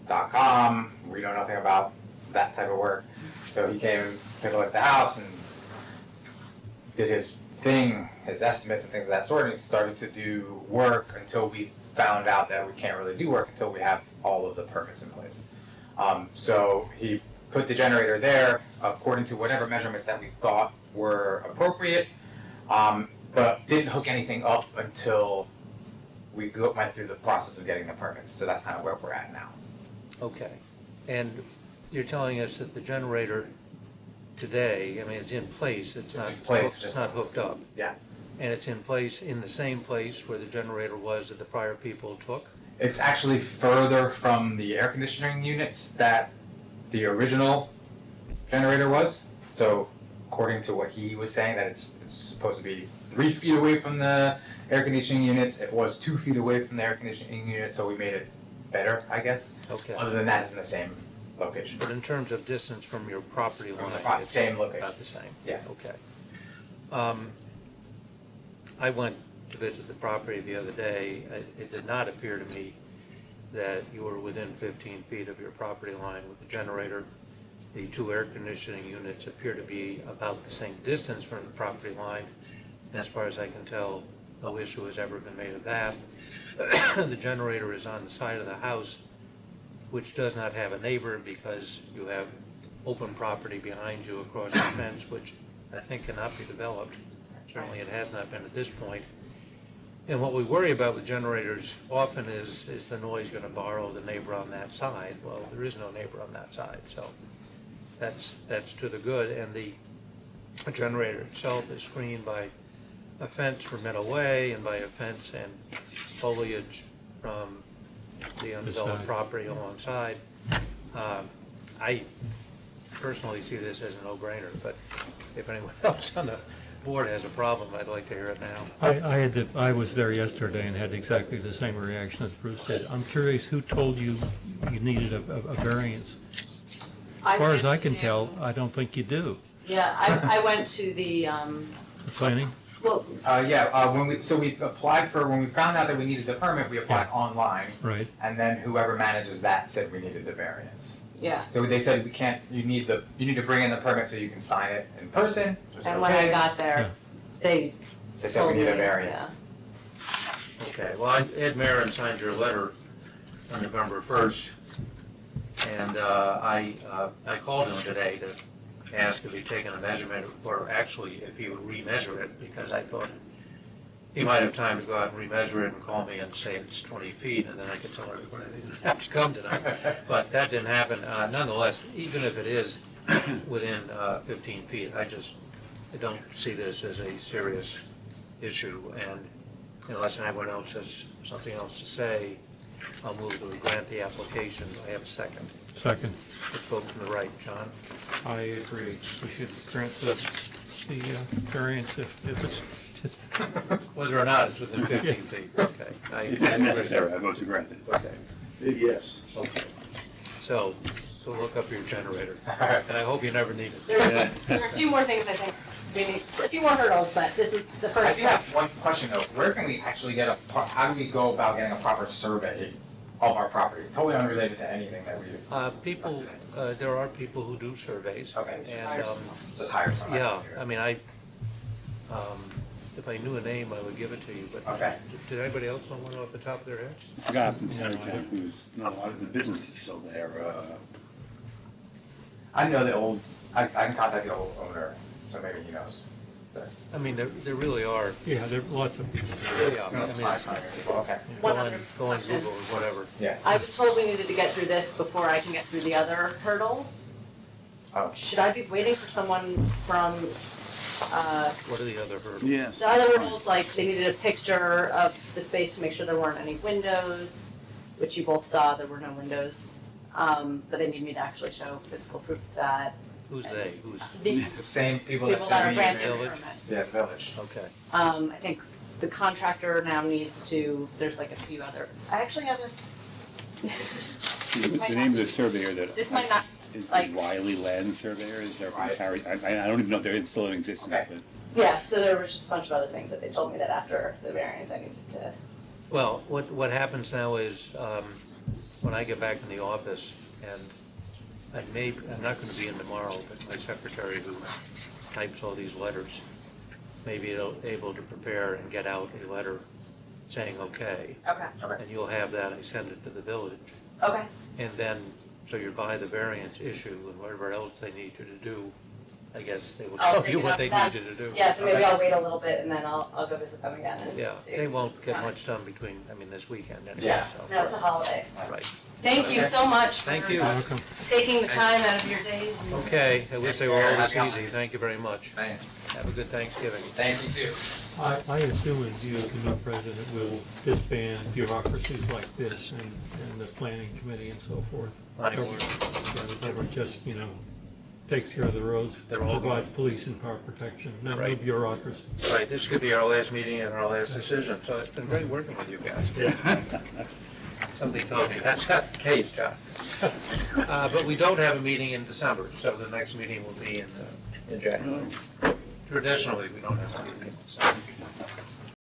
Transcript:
.com. We know nothing about that type of work. So he came, took a look at the house, and did his thing, his estimates and things of that sort, and he started to do work until we found out that we can't really do work until we have all of the permits in place. So he put the generator there according to whatever measurements that we thought were appropriate, but didn't hook anything up until we went through the process of getting the permits. So that's kind of where we're at now. Okay. And you're telling us that the generator today, I mean, it's in place, it's not in place, hooked, it's not hooked up. Yeah. And it's in place, in the same place where the generator was that the prior people took? It's actually further from the air conditioning units that the original generator was. So according to what he was saying, that it's supposed to be 3 feet away from the air conditioning units. It was 2 feet away from the air conditioning unit, so we made it better, I guess. Okay. Other than that, it's in the same location. But in terms of distance from your property line, it's same location. about the same? Yeah. Okay. I went to visit the property the other day. It did not appear to me that you were within 15 feet of your property line with the generator. The 2 air conditioning units appear to be about the same distance from the property line. And as far as I can tell, no issue has ever been made of that. The generator is on the side of the house, which does not have a neighbor because you have open property behind you across the fence, which I think cannot be developed. Certainly it has not been at this point. And what we worry about with generators often is the noise going to borrow the neighbor on that side? Well, there is no neighbor on that side, so that's to the good. And the generator itself is screened by a fence from Meadow Way and by a fence and foliage from the undeveloped property alongside. I personally see this as a no-brainer, but if anyone else on the board has a problem, I'd like to hear it now. I was there yesterday and had exactly the same reaction as Bruce did. I'm curious, who told you you needed a variance? As far as I can tell, I don't think you do. Yeah, I went to the, The planning? well, when we found out that we needed the permit, we applied online. Right. And then whoever manages that said we needed the variance. yeah. So they said we can't, you need to bring in the permit so you can sign it in person. And when I got there, they They said we told need me, a variance. yeah. Okay, well, Ed Marin signed your letter on November 1st, and I called him today to ask if he'd taken a measurement, or actually if he would remeasure it, because I thought he might have time to go out and remeasure it and call me and say it's 20 feet, and then I could tell everybody they didn't have to come tonight. But that didn't happen. Nonetheless, even if it is within 15 feet, I don't see this as a serious issue, and unless anyone else has something else to say, I'll move to grant the application. Do I have a second? Second. Let's vote from the right. John? I agree. We should grant the variance if it's... Whether or not it's within 15 feet. Okay. If it's necessary, I vote to grant it. Okay. Yes. Okay. So, go look up your generator, Alright. and I hope you never need it. There are a few more things I think we need, a few more hurdles, but this was the I first do step. have one question though. Where can we actually get how do we go about getting a proper survey of our property? Totally unrelated to anything that we do. People, there are people who do surveys. Okay. And, Just hire somebody. yeah, I mean, if I knew a name, I would give it to you, but Okay. did anybody else know one off the top of their head? It's a guy from Tarrytown who's, not a lot of the business is still there. I know I can contact the old owner, so maybe he knows. I mean, there really are. Yeah, there are lots of people. Yeah, I mean, it's- Okay. go One on, other go on question. Google or whatever. Yeah. I was told we needed to get through this before I can get through the other hurdles. Oh. Should I be waiting for someone from, What are the other hurdles? Yes. the other hurdles, like they needed a picture of the space to make sure there weren't any windows, which you both saw, there were no windows. But they need me to actually show physical proof of that. Who's they? Who's, The The same people people that that are sent me granted Village. permit. Yeah, village. okay. I think the contractor now needs to, there's like a few other, I actually have a, The name of the surveyor that. this might not, Is like- Wiley Land Surveyor, is there from Right. Harry? I don't even know if they're still in existence, Okay. but. yeah, so there was just a bunch of other things that they told me that after the variance I needed to, Well, what happens now is, when I get back in the office, and I'm not going to be in tomorrow, but my secretary who types all these letters may be able to prepare and get out a letter saying okay, Okay, and you'll have that, I send it to the village. okay, And then, so you're by the variance issue and whatever else they need you to do, I guess they will I'll tell take you it what up they then. need you to do. yeah, so maybe Okay? I'll wait a little bit and then I'll go visit them again and Yeah, see. they won't get Got it. much done between, this weekend anyway, Yeah. so. No, it's a holiday. Right. Thank you Okay. so much Thank for you. Welcome. taking the time out of your days. and- Okay, I wish they were all this Happy easy. holidays. Thank you very much. Thanks. Have a good Thanksgiving. Thank you too. I assume as you, the new president, will disband bureaucracies like this and the planning committee and so forth. Planning board. That would just, takes care of the roads, They're all provides police and fire protection, no Right. bureaucracy. Right, this could be our last meeting and our last decision, so it's been great working with you guys. Somebody told me that's not the case, John. But we don't have a meeting in December, so the next meeting will be in January. Traditionally, we don't have a meeting in December.